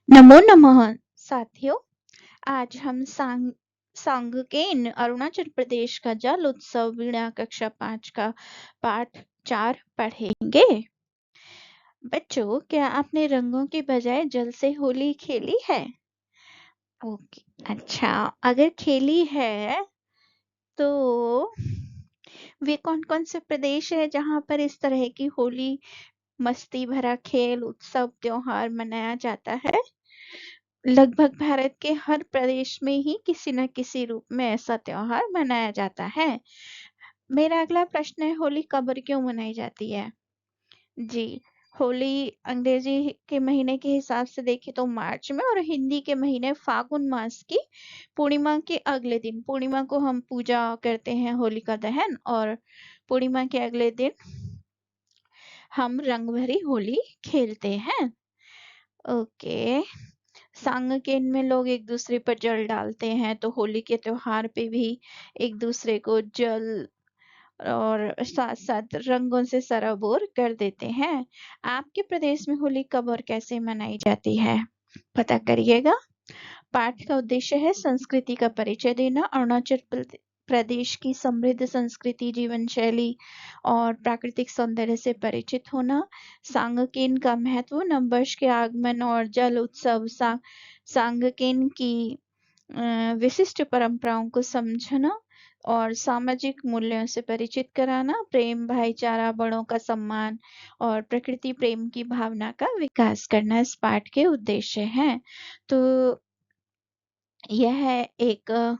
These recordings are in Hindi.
नमो नमः साथियों। आज हम सांगकेन अरुणाचल प्रदेश का जल उत्सव वीणा कक्षा 5 का पाठ 4 पढ़ेंगे। बच्चों, क्या आपने रंगों के बजाय जल से होली खेली है? ओके, अच्छा। अगर खेली है तो वे कौन कौन से प्रदेश है जहां पर इस तरह की होली मस्ती भरा खेल उत्सव त्योहार मनाया जाता है? लगभग भारत के हर प्रदेश में ही किसी न किसी रूप में ऐसा त्योहार मनाया जाता है। मेरा अगला प्रश्न है, होली कब और क्यों मनाई जाती है? जी, होली अंग्रेजी के महीने के हिसाब से देखें तो मार्च में, और हिंदी के महीने फागुन मास की पूर्णिमा के अगले दिन, पूर्णिमा को हम पूजा करते हैं होलिका दहन, और पूर्णिमा के अगले दिन हम रंग भरी होली खेलते हैं। ओके। सांगकेन में लोग एक दूसरे पर जल डालते हैं, तो होली के त्योहार पे भी एक दूसरे को जल और साथ साथ रंगों से सराबोर कर देते हैं। आपके प्रदेश में होली कब और कैसे मनाई जाती है, पता करिएगा। पाठ का उद्देश्य है संस्कृति का परिचय देना। प्रदेश की समृद्ध संस्कृति, जीवन शैली और प्राकृतिक सौंदर्य से परिचित होना। सांगकेन का महत्व, नववर्ष के आगमन और जल उत्सव। सांगकेन की विशिष्ट परंपराओं को समझना और सामाजिक मूल्यों से परिचित कराना। प्रेम, भाईचारा, बड़ों का सम्मान और प्रकृति प्रेम की भावना का विकास करना इस पाठ के उद्देश्य हैं। तो यह एक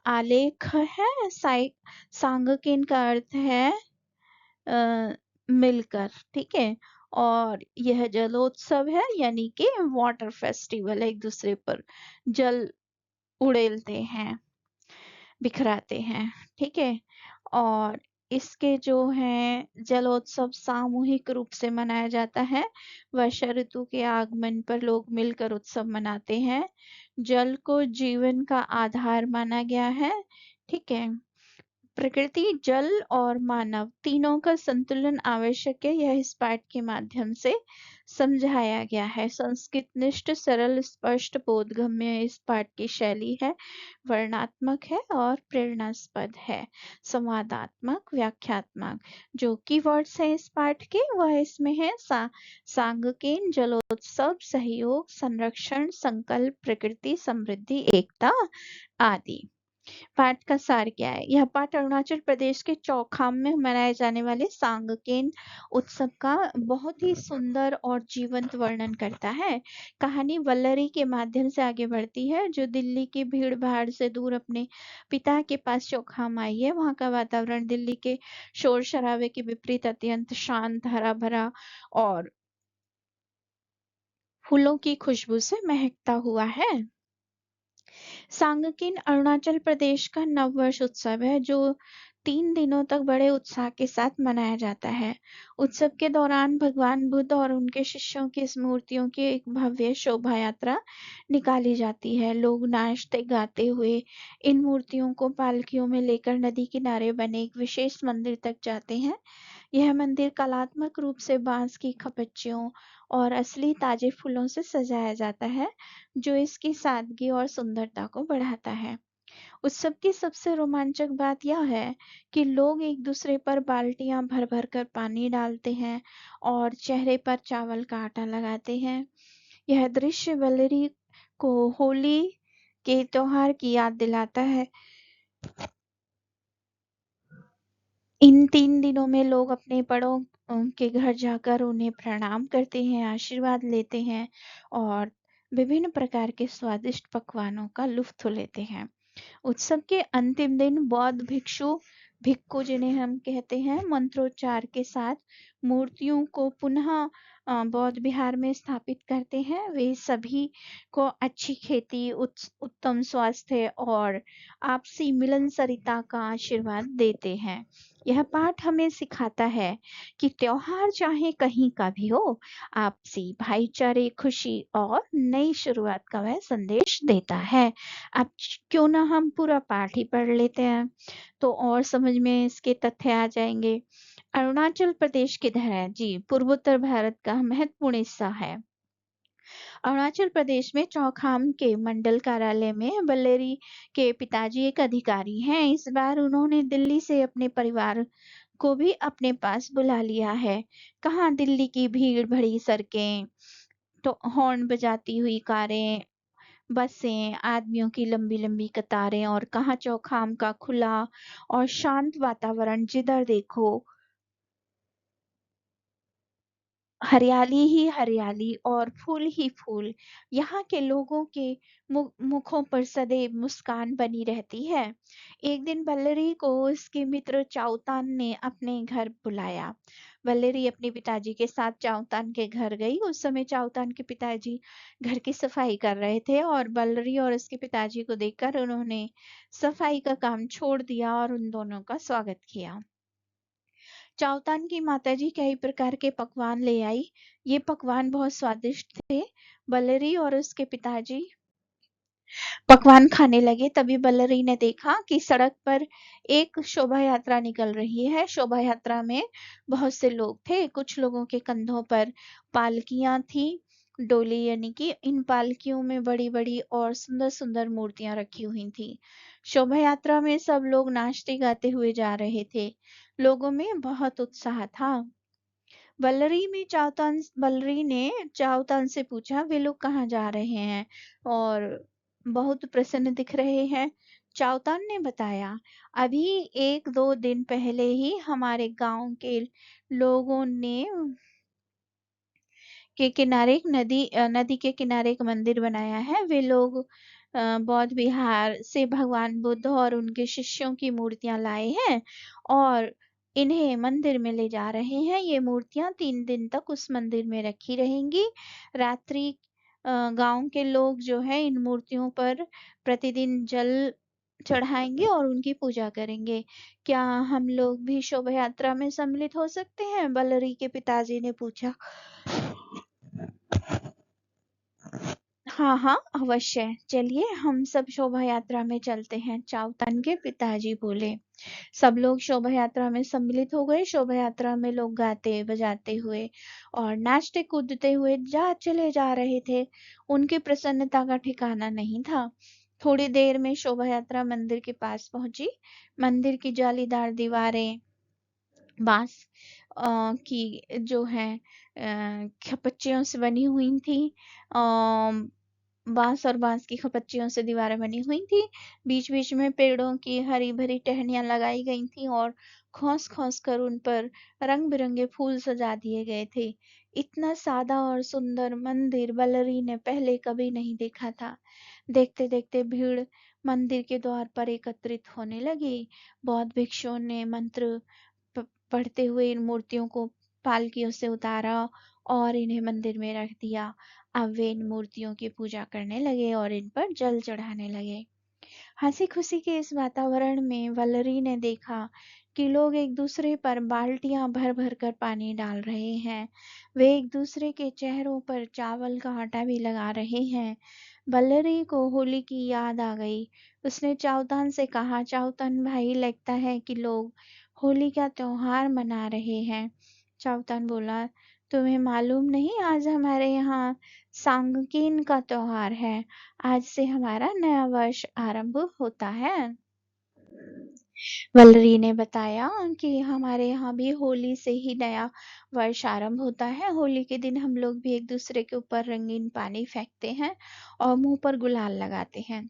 आलेख है। सांगकेन का अर्थ है मिलकर, ठीक है। और यह जलोत्सव है, यानी कि वाटर फेस्टिवल, एक दूसरे पर जल उड़ेलते हैं, बिखराते हैं, ठीक है। और इसके जो है जलोत्सव सामूहिक रूप से मनाया जाता है। वर्षा ऋतु के आगमन पर लोग मिलकर उत्सव मनाते हैं। जल को जीवन का आधार माना गया है, ठीक है। प्रकृति, जल और मानव तीनों का संतुलन आवश्यक है, यह इस पाठ के माध्यम से समझाया गया है। संस्कृत निष्ठ, सरल, स्पष्ट, बोधगम्य इस पाठ की शैली है। वर्णनात्मक है और प्रेरणास्पद है। संवादात्मक, व्याख्यात्मक जो कीवर्ड्स हैं इस पाठ के, वह इसमें है सांगकेन, जलोत्सव, सहयोग, संरक्षण, संकल्प, प्रकृति, समृद्धि, एकता आदि। पाठ का सार क्या है? यह पाठ अरुणाचल प्रदेश के चौखाम में मनाए जाने वाले सांगकेन उत्सव का बहुत ही सुंदर और जीवंत वर्णन करता है। कहानी वल्लरी के माध्यम से आगे बढ़ती है, जो दिल्ली की भीड़ भाड़ से दूर अपने पिता के पास चौखाम आई है। वहाँ का वातावरण दिल्ली के शोर शराबे के विपरीत अत्यंत शांत, हरा भरा और फूलों की खुशबू से महकता हुआ है। सांगकेन अरुणाचल प्रदेश का नववर्ष उत्सव है, जो 3 दिनों तक बड़े उत्साह के साथ मनाया जाता है। उत्सव के दौरान भगवान बुद्ध और उनके शिष्यों की स्मूर्तियों की एक भव्य शोभा यात्रा निकाली जाती है। लोग नाचते गाते हुए इन मूर्तियों को पालकियों में लेकर नदी किनारे बने एक विशेष मंदिर तक जाते हैं। यह मंदिर कलात्मक रूप से बांस की खपच्चियों और असली ताजे फूलों से सजाया जाता है, जो इसकी सादगी और सुंदरता को बढ़ाता है। उत्सव की सबसे रोमांचक बात यह है कि लोग एक दूसरे पर बाल्टियां भर भर कर पानी डालते हैं और चेहरे पर चावल का आटा लगाते हैं। यह दृश्य वल्लरी को होली के त्योहार की याद दिलाता है। इन 3 दिनों में लोग अपने बड़ों के घर जाकर उन्हें प्रणाम करते हैं, आशीर्वाद लेते हैं और विभिन्न प्रकार के स्वादिष्ट पकवानों का लुत्फ लेते हैं। उत्सव के अंतिम दिन बौद्ध भिक्खु जिन्हें हम कहते हैं, मंत्रोच्चार के साथ मूर्तियों को पुनः बौद्ध विहार में स्थापित करते हैं। वे सभी को अच्छी खेती, उत्तम स्वास्थ्य और आपसी मिलनसारता का आशीर्वाद देते हैं। यह पाठ हमें सिखाता है कि त्योहार चाहे कहीं का भी हो, आपसी भाईचारे, खुशी और नई शुरुआत का वह संदेश देता है। अब क्यों ना हम पूरा पाठ ही पढ़ लेते हैं, तो और समझ में इसके तथ्य आ जाएंगे। अरुणाचल प्रदेश किधर है? जी, पूर्वोत्तर भारत का महत्वपूर्ण हिस्सा है। अरुणाचल प्रदेश में चौखाम के मंडल कार्यालय में बल्लेरी के पिताजी एक अधिकारी हैं। इस बार उन्होंने दिल्ली से अपने परिवार को भी अपने पास बुला लिया है। कहाँ दिल्ली की भीड़ भरी सड़कें, तो हॉर्न बजाती हुई कारें, बसें, आदमियों की लंबी लंबी कतारें, और कहाँ चौखाम का खुला और शांत वातावरण। जिधर देखो हरियाली ही हरियाली और फूल ही फूल। यहाँ के लोगों के मुखों पर सदैव मुस्कान बनी रहती है। एक दिन वल्लरी को उसके मित्र चाउतान ने अपने घर बुलाया। वल्लरी अपने पिताजी के साथ चाउतान के घर गई। उस समय चाउतान के पिताजी घर की सफाई कर रहे थे और वल्लरी और उसके पिताजी को देखकर उन्होंने सफाई का काम छोड़ दिया और उन दोनों का स्वागत किया। चावतान की माताजी कई प्रकार के पकवान ले आई। ये पकवान बहुत स्वादिष्ट थे। बलरी और उसके पिताजी पकवान खाने लगे। तभी बलरी ने देखा कि सड़क पर एक शोभा यात्रा निकल रही है। शोभा यात्रा में बहुत से लोग थे। कुछ लोगों के कंधों पर पालकियां थी, डोली, यानी कि इन पालकियों में बड़ी बड़ी और सुंदर सुंदर मूर्तियां रखी हुई थी। शोभा यात्रा में सब लोग नाचते गाते हुए जा रहे थे। लोगों में बहुत उत्साह था। बलरी ने चावतान से पूछा, वे लोग कहाँ जा रहे हैं और बहुत प्रसन्न दिख रहे हैं। चावतान ने बताया, अभी 1-2 दिन पहले ही हमारे गांव के लोगों ने के किनारे एक नदी के किनारे एक मंदिर बनाया है। वे लोग बौद्ध विहार से भगवान बुद्ध और उनके शिष्यों की मूर्तियां लाए हैं और इन्हें मंदिर में ले जा रहे हैं। ये मूर्तियां 3 दिन तक उस मंदिर में रखी रहेंगी। रात्रि गांव के लोग जो है इन मूर्तियों पर प्रतिदिन जल चढ़ाएंगे और उनकी पूजा करेंगे। क्या हम लोग भी शोभा यात्रा में सम्मिलित हो सकते हैं? बलरी के पिताजी ने पूछा। हाँ हाँ, अवश्य, चलिए हम सब शोभा यात्रा में चलते हैं, चावतान के पिताजी बोले। सब लोग शोभा यात्रा में सम्मिलित हो गए। शोभा यात्रा में लोग गाते बजाते हुए और नाचते कूदते हुए चले जा रहे थे। उनकी प्रसन्नता का ठिकाना नहीं था। थोड़ी देर में शोभा यात्रा मंदिर के पास पहुंची। मंदिर की जालीदार दीवारें बांस की जो है खपच्चियों से बनी हुई थी। बांस और बांस की खपच्चियों से दीवारें बनी हुई थी। बीच बीच में पेड़ों की हरी भरी टहनियां लगाई गई थी और खोस खोस कर उन पर रंग बिरंगे फूल सजा दिए गए थे। इतना सादा और सुंदर मंदिर बलरी ने पहले कभी नहीं देखा था। देखते देखते भीड़ मंदिर के द्वार पर एकत्रित होने लगी। बौद्ध भिक्षुओं ने मंत्र पढ़ते हुए इन मूर्तियों को पालकियों से उतारा और इन्हें मंदिर में रख दिया। अब वे इन मूर्तियों की पूजा करने लगे और इन पर जल चढ़ाने लगे। हंसी खुशी के इस वातावरण में वल्लरी ने देखा कि लोग एक दूसरे पर बाल्टियां भर भर कर पानी डाल रहे हैं। वे एक दूसरे के चेहरों पर चावल का आटा भी लगा रहे हैं। वल्लरी को होली की याद आ गई। उसने चावतान से कहा, चावतान भाई, लगता है कि लोग होली का त्योहार मना रहे हैं। चावतान बोला, तुम्हें मालूम नहीं, आज हमारे यहाँ सांगकीन का त्योहार है। आज से हमारा नया वर्ष आरंभ होता है। वल्लरी ने बताया कि हमारे यहाँ भी होली से ही नया वर्ष आरंभ होता है। होली के दिन हम लोग भी एक दूसरे के ऊपर रंगीन पानी फेंकते हैं और मुंह पर गुलाल लगाते हैं।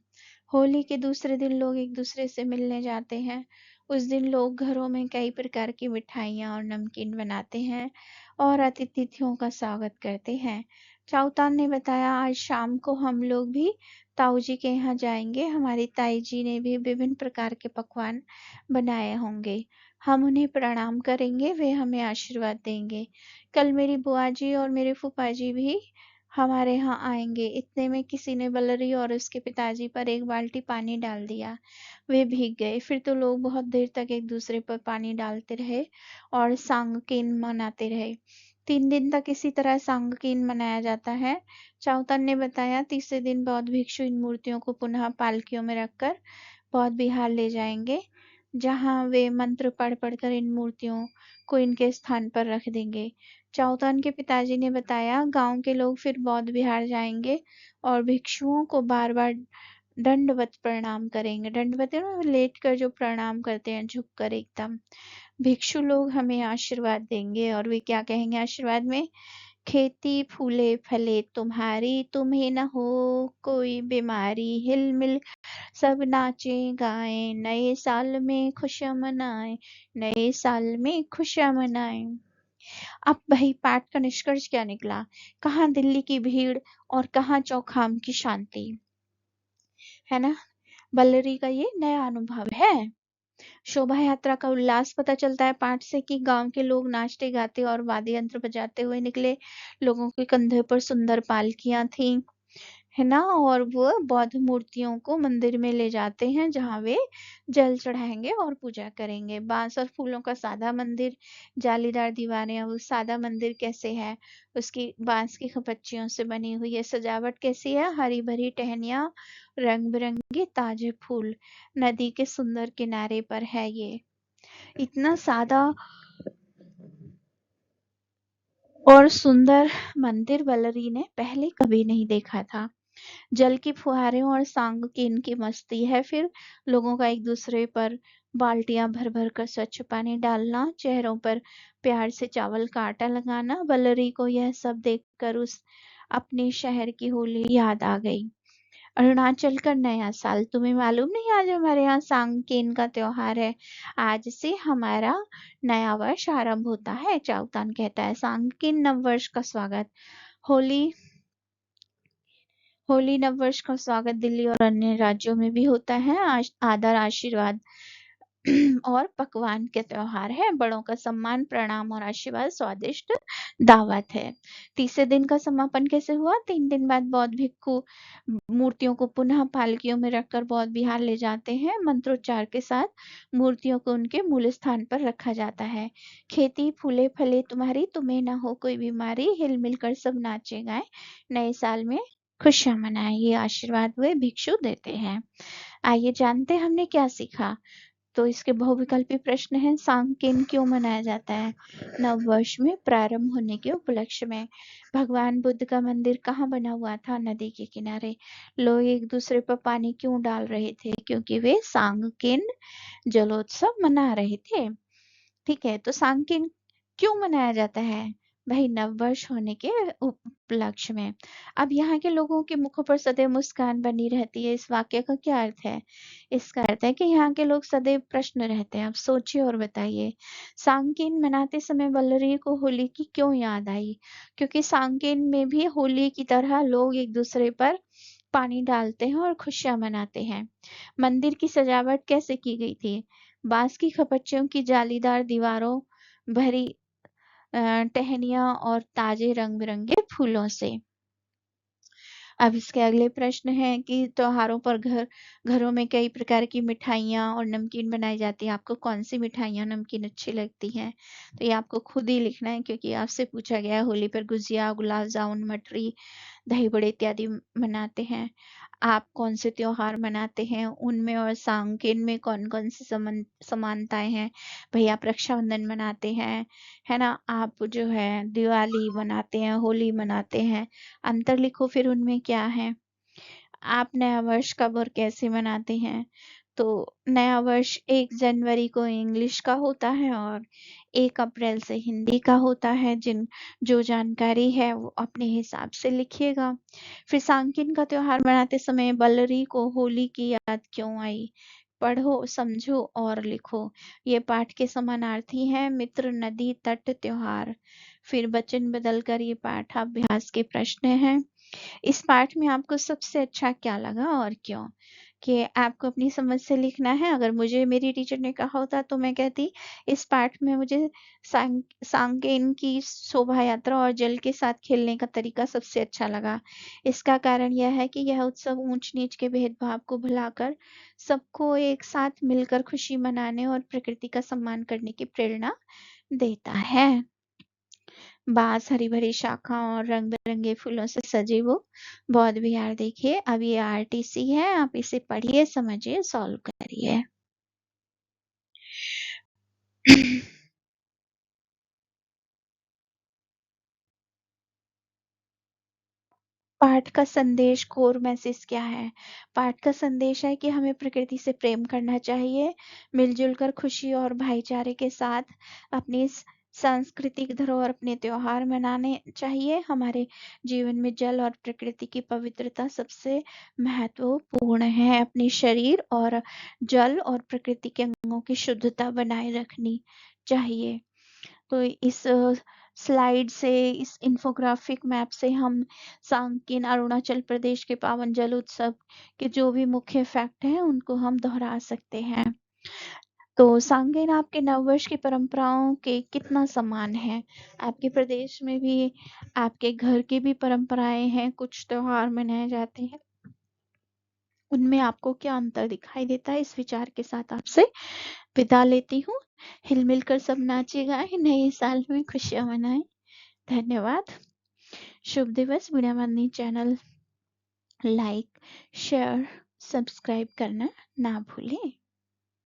होली के दूसरे दिन लोग एक दूसरे से मिलने जाते हैं। उस दिन लोग घरों में कई प्रकार की मिठाइयाँ और नमकीन बनाते हैं और अतिथियों का स्वागत करते हैं। चाउतान ने बताया, आज शाम को हम लोग भी ताऊ जी के यहाँ जाएंगे। हमारी ताई जी ने भी विभिन्न प्रकार के पकवान बनाए होंगे। हम उन्हें प्रणाम करेंगे, वे हमें आशीर्वाद देंगे। कल मेरी बुआ जी और मेरे फूफा जी भी हमारे यहाँ आएंगे। इतने में किसी ने बलरी और उसके पिताजी पर एक बाल्टी पानी डाल दिया। वे भीग गए। फिर तो लोग बहुत देर तक एक दूसरे पर पानी डालते रहे और सांगकीन मनाते रहे। 3 दिन तक इसी तरह सांगकीन मनाया जाता है। चाउतन ने बताया, तीसरे दिन बौद्ध भिक्षु इन मूर्तियों को पुनः पालकियों में रखकर बौद्ध विहार ले जाएंगे। जहाँ वे मंत्र पढ़ कर इन मूर्तियों को इनके स्थान पर रख देंगे। चाओतान के पिताजी ने बताया, गांव के लोग फिर बौद्ध विहार जाएंगे और भिक्षुओं को बार-बार दंडवत प्रणाम करेंगे। दंडवत लेट कर जो प्रणाम करते हैं, झुक कर एकदम। भिक्षु लोग हमें आशीर्वाद देंगे और वे क्या कहेंगे आशीर्वाद में? खेती फूले फले तुम्हारी, तुम्हें न हो कोई बीमारी, हिल मिल सब नाचे गाएं, नए साल में खुशियां मनाएं, नए साल में खुशियां मनाएं। अब वही पाठ का निष्कर्ष क्या निकला? कहाँ दिल्ली की भीड़ और कहाँ चौखाम की शांति, है ना? बल्लरी का ये नया अनुभव है। शोभा यात्रा का उल्लास पता चलता है पाठ से कि गांव के लोग नाचते गाते और वाद्य यंत्र बजाते हुए निकले। लोगों के कंधे पर सुंदर पालकियां थीं, है ना? और वो बौद्ध मूर्तियों को मंदिर में ले जाते हैं जहाँ वे जल चढ़ाएंगे और पूजा करेंगे। बांस और फूलों का सादा मंदिर, जालीदार दीवारें। वो सादा मंदिर कैसे है? उसकी बांस की खपच्चियों से बनी हुई है। सजावट कैसी है? हरी भरी टहनियाँ, रंग बिरंगे ताजे फूल। नदी के सुंदर किनारे पर है ये। इतना सादा और सुंदर मंदिर बल्लरी ने पहले कभी नहीं देखा था। जल की फुहारें और सांग की इनकी मस्ती है। फिर लोगों का एक दूसरे पर बाल्टियां भर भर कर स्वच्छ पानी डालना, चेहरों पर प्यार से चावल का आटा लगाना। बल्लरी को यह सब देखकर उस अपने शहर की होली याद आ गई। अरुणाचल का नया साल, तुम्हें मालूम नहीं आज हमारे यहाँ सांगकेन का त्योहार है। आज से हमारा नया वर्ष आरंभ होता है। चाउतान कहता है, सांगकेन नव वर्ष का स्वागत। होली होली नववर्ष का स्वागत दिल्ली और अन्य राज्यों में भी होता है। आदर, आशीर्वाद और पकवान के त्योहार है। बड़ों का सम्मान, प्रणाम और आशीर्वाद स्वादिष्ट दावत है। तीसरे दिन का समापन कैसे हुआ? 3 दिन बाद बौद्ध भिक्खु मूर्तियों को पुनः पालकियों में रखकर बौद्ध विहार ले जाते हैं। मंत्रोच्चार के साथ मूर्तियों को उनके मूल स्थान पर रखा जाता है। खेती फूले फले तुम्हारी, तुम्हें न हो कोई बीमारी, हिल मिल कर सब नाचे गाए, नए साल में खुशियां मनाएं, ये आशीर्वाद वे भिक्षु देते हैं। आइए जानते हैं हमने क्या सीखा। तो इसके बहुविकल्पी प्रश्न हैं। सांकेन क्यों मनाया जाता है? नव वर्ष में प्रारंभ होने के उपलक्ष्य में। भगवान बुद्ध का मंदिर कहाँ बना हुआ था? नदी के किनारे। लोग एक दूसरे पर पानी क्यों डाल रहे थे? क्योंकि वे सांकेन जलोत्सव मना रहे थे। ठीक है, तो सांकेन क्यों मनाया जाता है? भाई नववर्ष होने के उपलक्ष्य में। अब यहाँ के लोगों के मुखों पर सदैव मुस्कान बनी रहती है। इस वाक्य का क्या अर्थ है? इसका अर्थ है कि यहाँ के लोग सदैव प्रश्न रहते हैं। अब सोचिए और बताइए। सांकेन मनाते समय बल्लरी को होली की क्यों याद आई? क्योंकि सांकेन में भी होली की तरह लोग एक दूसरे पर पानी डालते हैं और खुशियां मनाते हैं। मंदिर की सजावट कैसे की गई थी? बांस की खपच्चियों की जालीदार दीवारों, भरी टहनियां और ताजे रंग बिरंगे फूलों से। अब इसके अगले प्रश्न है कि त्योहारों पर घरों में कई प्रकार की मिठाइयाँ और नमकीन बनाई जाती है। आपको कौन सी मिठाइयाँ नमकीन अच्छी लगती हैं? तो ये आपको खुद ही लिखना है, क्योंकि आपसे पूछा गया है। होली पर गुजिया, गुलाब जामुन, मठरी, दही बड़े इत्यादि मनाते हैं। आप कौन से त्योहार मनाते हैं? उनमें और सांकेन में कौन कौन सी समानताएं हैं? भाई आप रक्षाबंधन मनाते हैं, है ना? आप जो है दिवाली मनाते हैं, होली मनाते हैं। अंतर लिखो फिर उनमें क्या है। आप नया वर्ष कब और कैसे मनाते हैं? तो नया वर्ष 1 जनवरी को इंग्लिश का होता है और 1 अप्रैल से हिंदी का होता है। जो जानकारी है वो अपने हिसाब से लिखिएगा। फिर सांकिन का त्योहार मनाते समय बल्लरी को होली की याद क्यों आई? पढ़ो, समझो और लिखो। ये पाठ के समानार्थी हैं। मित्र, नदी, तट, त्योहार। फिर वचन बदलकर ये पाठाभ्यास के प्रश्न हैं। इस पाठ में आपको सबसे अच्छा क्या लगा और क्यों? कि आपको अपनी समझ से लिखना है। अगर मुझे मेरी टीचर ने कहा होता तो मैं कहती, इस पाठ में मुझे सांकेन की शोभा यात्रा और जल के साथ खेलने का तरीका सबसे अच्छा लगा। इसका कारण यह है कि यह उत्सव ऊंच नीच के भेदभाव को भुलाकर सबको एक साथ मिलकर खुशी मनाने और प्रकृति का सम्मान करने की प्रेरणा देता है। बांस, हरी भरी शाखा और रंग बिरंगे फूलों से सजे वो बौद्ध विहार देखिए। अब ये आरटीसी है, आप इसे पढ़िए, समझिए, सॉल्व करिए। पाठ का संदेश, कोर मैसेज क्या है? पाठ का संदेश है कि हमें प्रकृति से प्रेम करना चाहिए, मिलजुल कर खुशी और भाईचारे के साथ अपनी सांस्कृतिक धरोहर, अपने त्योहार मनाने चाहिए। हमारे जीवन में जल और प्रकृति की पवित्रता सबसे महत्वपूर्ण है। अपने शरीर और जल और प्रकृति के अंगों की शुद्धता बनाए रखनी चाहिए। तो इस स्लाइड से, इस इंफोग्राफिक मैप से हम सांगकेन अरुणाचल प्रदेश के पावन जल उत्सव के जो भी मुख्य फैक्ट हैं उनको हम दोहरा सकते हैं। तो सांगकेन आपके नववर्ष की परंपराओं के कितना समान है? आपके प्रदेश में भी आपके घर की भी परंपराएं हैं, कुछ त्योहार मनाए जाते हैं, उनमें आपको क्या अंतर दिखाई देता है? इस विचार के साथ आपसे विदा लेती हूँ। हिल मिलकर सब नाचे गाए, नए साल में खुशियां मनाएं। धन्यवाद। शुभ दिवस। वीणावाणी चैनल लाइक, शेयर, सब्सक्राइब करना ना भूलें।